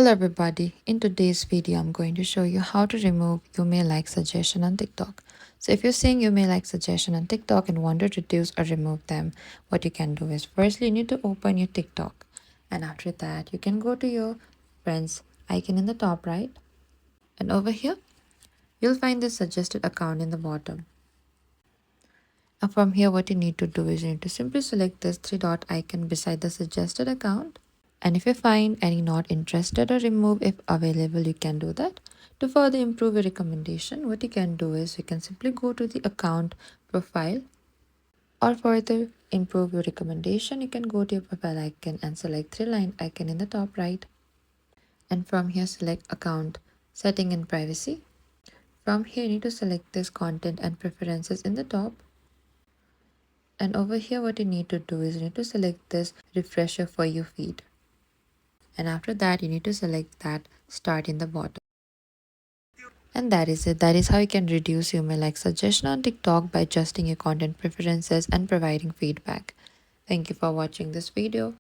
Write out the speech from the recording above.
Hello everybody, in today's video I'm going to show you how to remove you may like suggestion on TikTok. So if you're seeing you may like suggestion on TikTok and want to reduce or remove them, what you can do is firstly you need to open your TikTok, and after that you can go to your friends icon in the top right, and over here you'll find this suggested account in the bottom. And from here what you need to do is you need to simply select this three dot icon beside the suggested account. And if you find any not interested or remove if available, you can do that. To further improve your recommendation, what you can do is you can simply go to the account profile, or further improve your recommendation, you can go to your profile icon and select three line icon in the top right. And from here select account setting and privacy. From here you need to select this content and preferences in the top. And over here what you need to do is you need to select this refresher for your feed. And after that you need to select that start in the bottom. And that is it. That is how you can reduce you may like suggestion on TikTok by adjusting your content preferences and providing feedback. Thank you for watching this video.